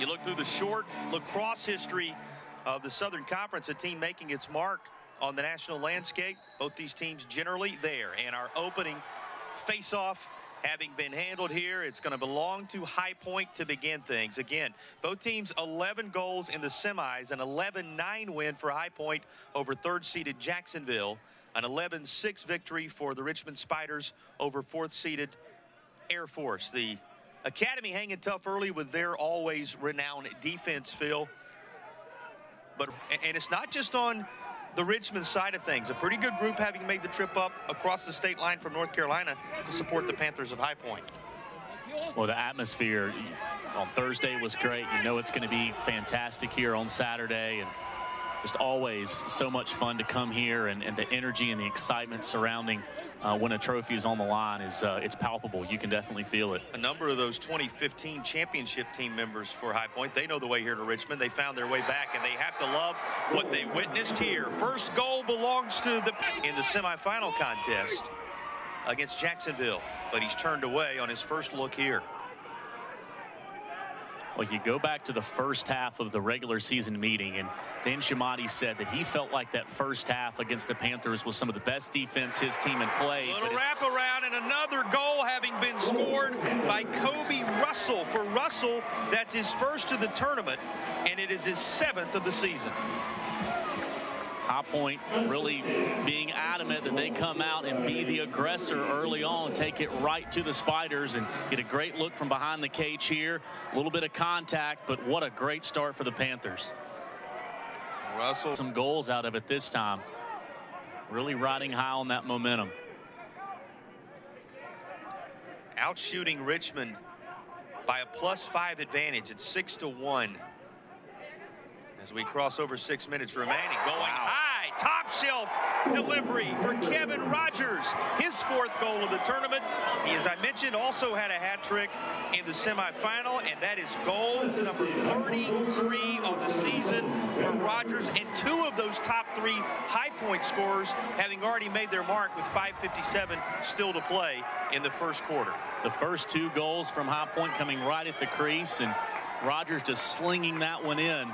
You look through the short lacrosse history of the Southern Conference, a team making its mark on the national landscape. Both these teams generally there. And our opening face-off having been handled here, it's going to belong to High Point to begin things. Again, both teams 11 goals in the semis, an 11-9 win for High Point over third-seeded Jacksonville, an 11-6 victory for the Richmond Spiders over fourth-seeded Air Force. The Academy hanging tough early with their always renowned defense, Phil. And it's not just on the Richmond side of things. A pretty good group having made the trip up across the state line from North Carolina to support the Panthers of High Point. Well, the atmosphere on Thursday was great. You know it's going to be fantastic here on Saturday, and just always so much fun to come here, and the energy and the excitement surrounding when a trophy is on the line is it's palpable. You can definitely feel it. A number of those 2015 championship team members for High Point, they know the way here to Richmond. They found their way back, and they have to love what they witnessed here. First goal belongs to in the semifinal contest against Jacksonville, but he's turned away on his first look here. Well, you go back to the first half of the regular season meeting, and Dan Shamati said that he felt like that first half against the Panthers was some of the best defense his team had played. A little wraparound and another goal having been scored by Kobe Russell. For Russell, that's his first of the tournament, and it is his 7th of the season. High Point really being adamant that they come out and be the aggressor early on, take it right to the Spiders, and get a great look from behind the cage here. A little bit of contact, but what a great start for the Panthers. Russell, some goals out of it this time. Really riding high on that momentum. Outshooting Richmond by a +5 advantage. It's 6-1. As we cross over 6 minutes remaining, going high, top shelf delivery for Kevin Rogers, his 4th goal of the tournament. He, as I mentioned, also had a hat trick in the semifinal, and that is goal number 33 of the season for Rogers, and 2 of those top 3 High Point scorers having already made their mark with 5:57 still to play in the first quarter. The first 2 goals from High Point coming right at the crease, and Rogers just slinging that one in.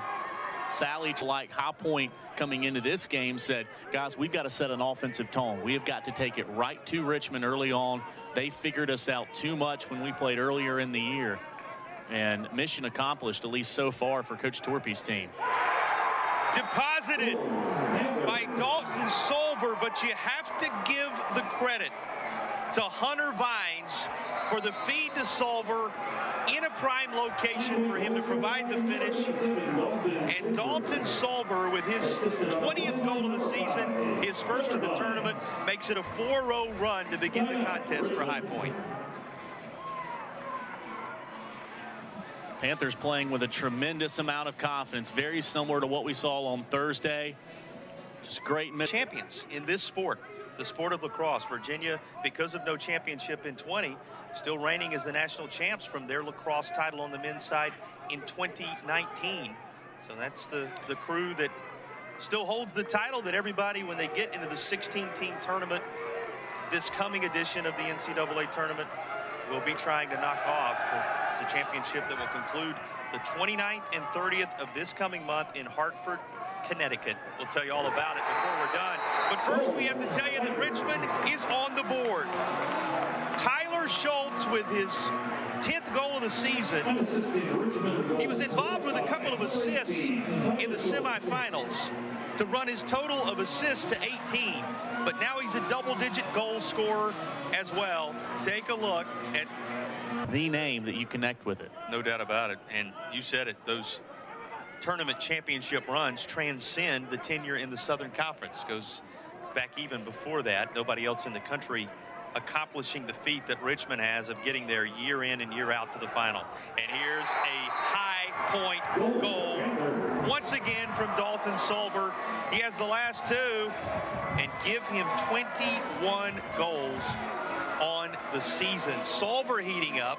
Sally, like High Point coming into this game, said, guys, we've got to set an offensive tone. We have got to take it right to Richmond early on. They figured us out too much when we played earlier in the year. And mission accomplished, at least so far, for Coach Torpy's team. Deposited by Dalton Sulver, but you have to give the credit to Hunter Vines for the feed to Sulver in a prime location for him to provide the finish. And Dalton Sulver, with his 20th goal of the season, his first of the tournament, makes it a 4-0 run to begin the contest for High Point. Panthers playing with a tremendous amount of confidence, very similar to what we saw on Thursday. Just great. Champions in this sport, the sport of lacrosse. Virginia, because of no championship in 20, still reigning as the national champs from their lacrosse title on the men's side in 2019. So that's the crew that still holds the title that everybody, when they get into the 16-team tournament, this coming edition of the NCAA tournament, will be trying to knock off. It's a championship that will conclude the 29th and 30th of this coming month in Hartford, Connecticut. We'll tell you all about it before we're done. But first, we have to tell you that Richmond is on the board. Tyler Shoults with his 10th goal of the season. He was involved with a couple of assists in the semifinals to run his total of assists to 18. But now he's a double-digit goal scorer as well. Take a look at the name that you connect with it. No doubt about it. And you said it, those tournament championship runs transcend the tenure in the Southern Conference. Goes back even before that. Nobody else in the country accomplishing the feat that Richmond has of getting there year in and year out to the final. And here's a High Point goal once again from Dalton Sulver. He has the last 2 and give him 21 goals on the season. Sulver heating up,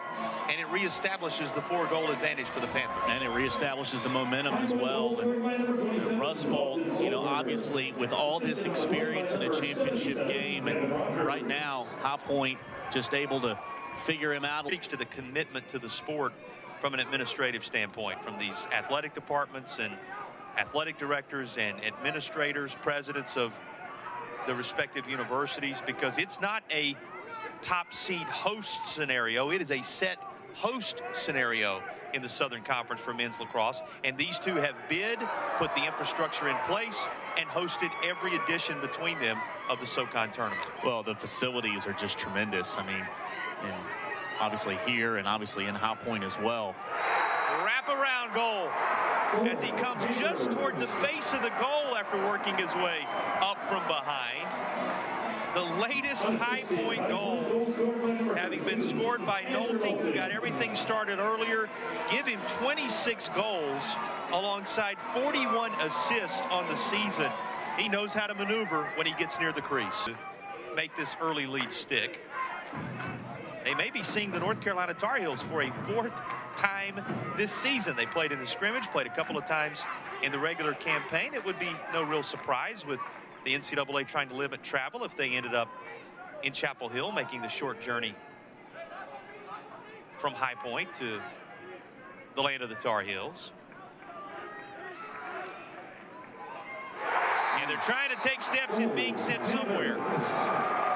and it reestablishes the 4-goal advantage for the Panthers. And it reestablishes the momentum as well. And Russ Ball, you know, obviously with all this experience in a championship game, and right now High Point just able to figure him out. Speaks to the commitment to the sport from an administrative standpoint, from these athletic departments and athletic directors and administrators, presidents of the respective universities, because it's not a top seed host scenario. It is a set host scenario in the Southern Conference for men's lacrosse, and these two have bid, put the infrastructure in place, and hosted every edition between them of the SoCon tournament. Well, the facilities are just tremendous. I mean, and obviously here and obviously in High Point as well. Wraparound goal as he comes just toward the face of the goal after working his way up from behind. The latest High Point goal having been scored by Nolting, who got everything started earlier. Give him 26 goals alongside 41 assists on the season. He knows how to maneuver when he gets near the crease. Make this early lead stick. They may be seeing the North Carolina Tar Heels for a 4th time this season. They played in a scrimmage, played a couple of times in the regular campaign. It would be no real surprise with the NCAA trying to limit travel if they ended up in Chapel Hill, making the short journey from High Point to the land of the Tar Heels. And they're trying to take steps in being sent somewhere.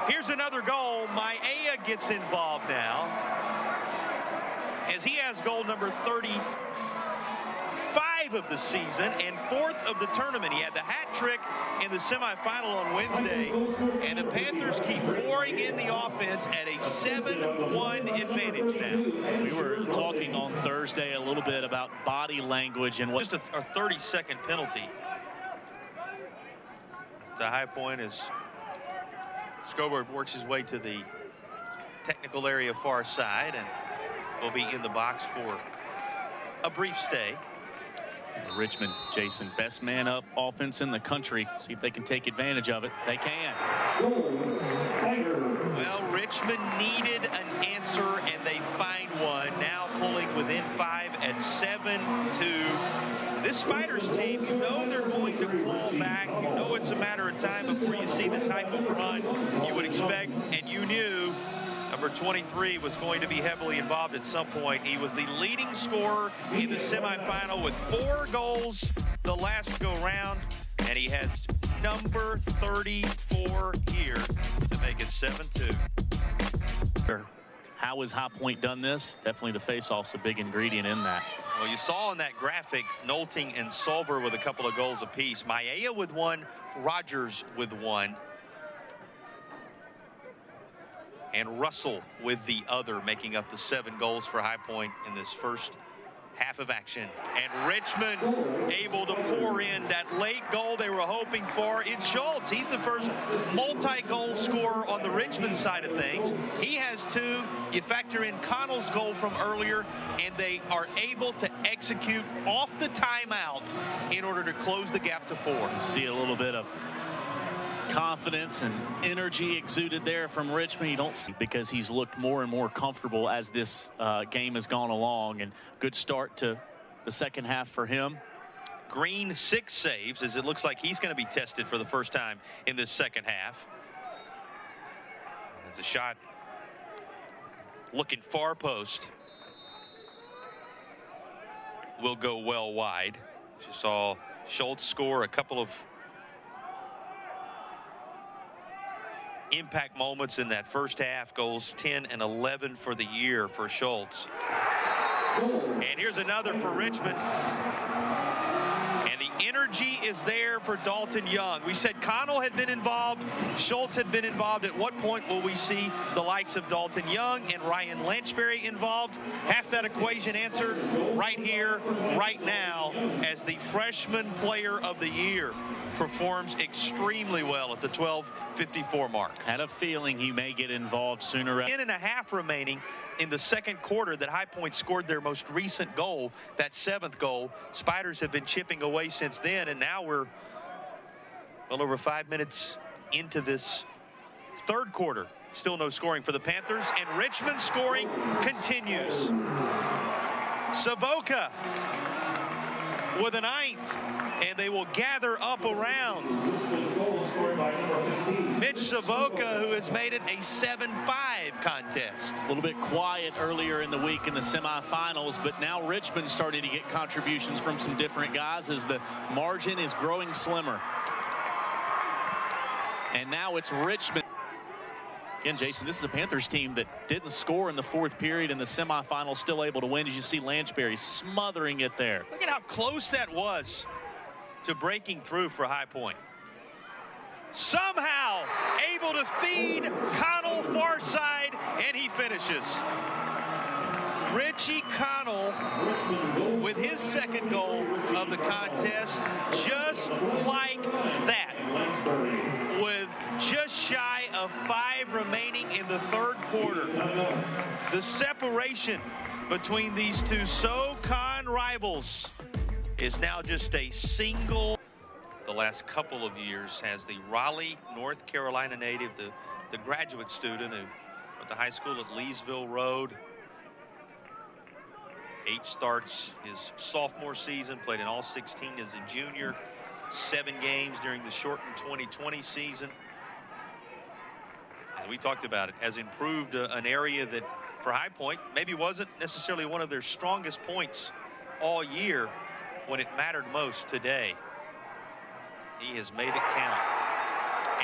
Here's another goal. Maia gets involved now, as he has goal number 35 of the season and 4th of the tournament. He had the hat trick in the semifinal on Wednesday, and the Panthers keep pouring in the offense at a 7-1 advantage now. We were talking on Thursday a little bit about body language and what. Just a 30-second penalty to High Point as Scoberg works his way to the technical area far side and will be in the box for a brief stay. Richmond, Jason, best man up offense in the country. See if they can take advantage of it. They can. Well, Richmond needed an answer, and they find one. Now pulling within 5 at 7-2. This Spiders team, you know they're going to claw back. You know it's a matter of time before you see the type of run you would expect, and you knew number 23 was going to be heavily involved at some point. He was the leading scorer in the semifinal with 4 goals the last go round, and he has number 34 here to make it 7-2. How has High Point done this? Definitely the face-off's a big ingredient in that. Well, you saw in that graphic Nolting and Sulver with a couple of goals apiece. Maia with 1, Rogers with 1. And Russell with the other, making up the 7 goals for High Point in this first half of action. And Richmond able to pour in that late goal they were hoping for. It's Shoults. He's the first multi-goal scorer on the Richmond side of things. He has 2. You factor in Connell's goal from earlier, and they are able to execute off the timeout in order to close the gap to 4. You see a little bit of confidence and energy exuded there from Richmond. You don't see, because he's looked more and more comfortable as this game has gone along, and good start to the second half for him. Green 6 saves, as it looks like he's going to be tested for the first time in this second half. As a shot looking far post will go well wide. Just saw Shoults score a couple of impact moments in that first half. Goals 10 and 11 for the year for Shoults. And here's another for Richmond. And the energy is there for Dalton Young. We said Connell had been involved, Shoults had been involved. At what point will we see the likes of Dalton Young and Ryan Lanchbury involved? Half that equation answered right here, right now, as the freshman player of the year performs extremely well at the 12:54 mark. Had a feeling he may get involved sooner. 10.5 remaining in the second quarter that High Point scored their most recent goal, that 7th goal. Spiders have been chipping away since then, and now we're well over 5 minutes into this third quarter. Still no scoring for the Panthers, and Richmond scoring continues. Savoca with a ninth, and they will gather up around Mitch Savoca, who has made it a 7-5 contest. A little bit quiet earlier in the week in the semifinals, but now Richmond started to get contributions from some different guys as the margin is growing slimmer. And now it's Richmond. Again, Jason, this is a Panthers team that didn't score in the fourth period in the semifinals, still able to win. As you see Lanchbury smothering it there. Look at how close that was to breaking through for High Point. Somehow able to feed Connell far side, and he finishes. Richie Connell with his second goal of the contest, just like that. With just shy of 5 remaining in the third quarter. The separation between these two SoCon rivals is now just a single. The last couple of years has the Raleigh, North Carolina native, the graduate student who went to high school at Leesville Road. H starts his sophomore season, played in all 16 as a junior, 7 games during the shortened 2020 season. And we talked about it, has improved an area that for High Point maybe wasn't necessarily one of their strongest points all year when it mattered most today. He has made it count.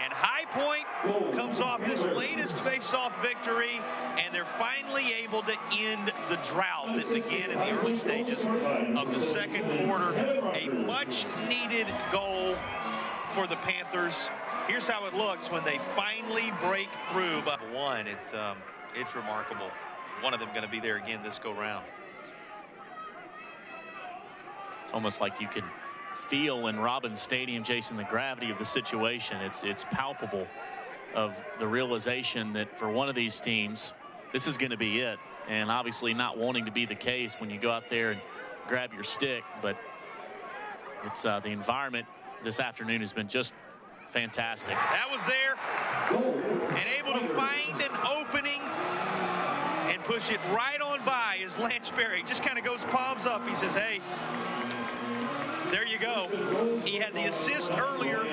And High Point comes off this latest face-off victory, and they're finally able to end the drought that began in the early stages of the second quarter. A much-needed goal for the Panthers. Here's how it looks when they finally break through by 1. It's remarkable. One of them going to be there again this go-round. It's almost like you could feel in Robins Stadium, Jason, the gravity of the situation. It's palpable of the realization that for one of these teams, this is going to be it. And obviously not wanting to be the case when you go out there and grab your stick, but it's the environment this afternoon has been just fantastic. That was there and able to find an opening and push it right on by as Lanchbury just kind of goes palms up. He says, hey, there you go. He had the assist earlier,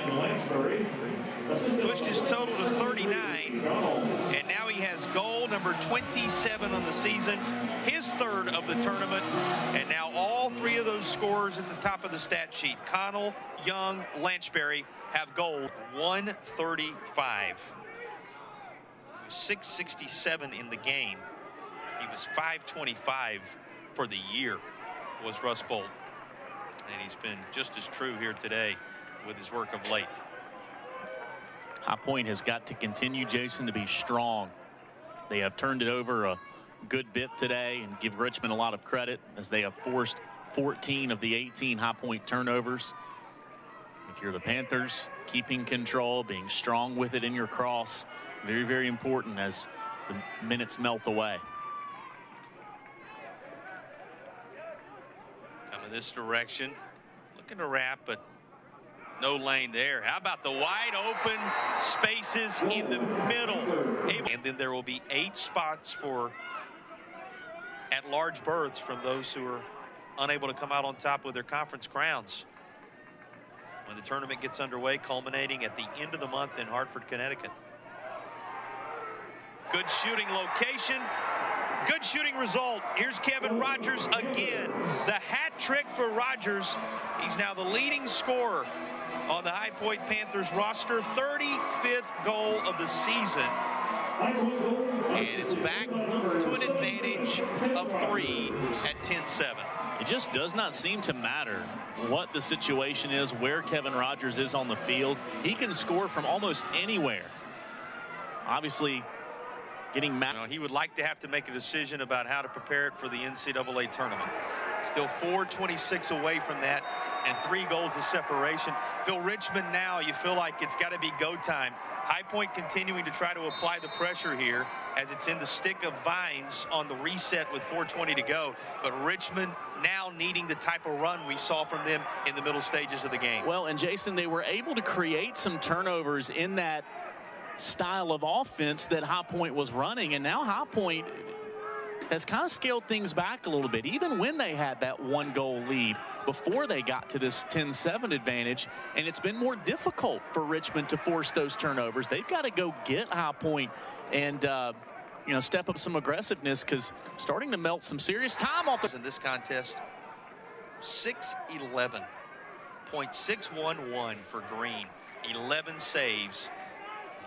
pushed his total to 39, and now he has goal number 27 on the season, his third of the tournament, and now all 3 of those scorers at the top of the stat sheet, Connell, Young, Lanchbury, have goal 135. 667 in the game. He was 525 for the year, was Russ Bolt. And he's been just as true here today with his work of late. High Point has got to continue, Jason, to be strong. They have turned it over a good bit today, and give Richmond a lot of credit as they have forced 14 of the 18 High Point turnovers. If you're the Panthers, keeping control, being strong with it in your cross, very, very important as the minutes melt away. This direction, looking to wrap, but no lane there. How about the wide open spaces in the middle? And then there will be 8 spots for at-large berths from those who are unable to come out on top with their conference crowns when the tournament gets underway, culminating at the end of the month in Hartford, Connecticut. Good shooting location. Good shooting result. Here's Kevin Rogers again. The hat trick for Rogers. He's now the leading scorer on the High Point Panthers roster. 35th goal of the season. And it's back to an advantage of 3 at 10-7. It just does not seem to matter what the situation is, where Kevin Rogers is on the field. He can score from almost anywhere. Obviously, getting mad. He would like to have to make a decision about how to prepare it for the NCAA tournament. Still 4:26 away from that, and 3 goals of separation. Phil, Richmond now, you feel like it's got to be go time. High Point continuing to try to apply the pressure here as it's in the stick of Vines on the reset with 4:20 to go. But Richmond now needing the type of run we saw from them in the middle stages of the game. Well, and Jason, they were able to create some turnovers in that style of offense that High Point was running, and now High Point has kind of scaled things back a little bit, even when they had that 1-goal lead before they got to this 10-7 advantage. And it's been more difficult for Richmond to force those turnovers. They've got to go get High Point and, you know, step up some aggressiveness, because starting to melt some serious time off in this contest. 611.611 for Green. 11 saves.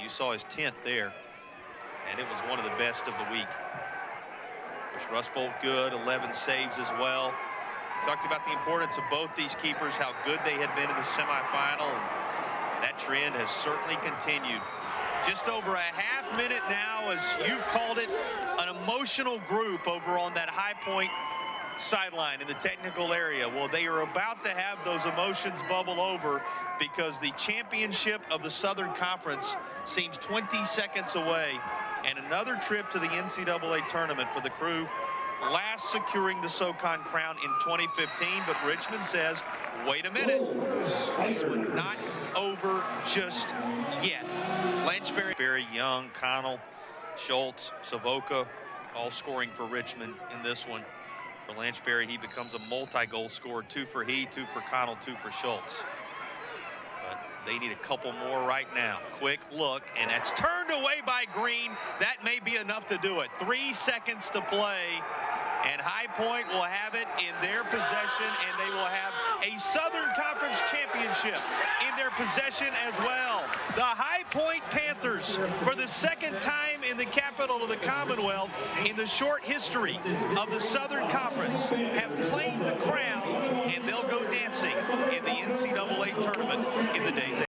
You saw his 10th there, and it was one of the best of the week. Rusbold good, 11 saves as well. Talked about the importance of both these keepers, how good they had been in the semifinal, and that trend has certainly continued. Just over a half minute now, as you've called it, an emotional group over on that High Point sideline in the technical area. Well, they are about to have those emotions bubble over, because the championship of the Southern Conference seems 20 seconds away, and another trip to the NCAA tournament for the Crew, last securing the SoCon crown in 2015. But Richmond says, wait a minute, this one not over just yet. Lanchbury, Young, Connell, Shoults, Savoca, all scoring for Richmond in this one. For Lanchbury, he becomes a multi-goal scorer, 2 for he, 2 for Connell, 2 for Shoults. But they need a couple more right now. Quick look, and that's turned away by Green. That may be enough to do it. 3 seconds to play, and High Point will have it in their possession, and they will have a Southern Conference championship in their possession as well. The High Point Panthers, for the second time in the capital of the Commonwealth in the short history of the Southern Conference, have claimed the crown, and they'll go dancing in the NCAA tournament in the days ahead.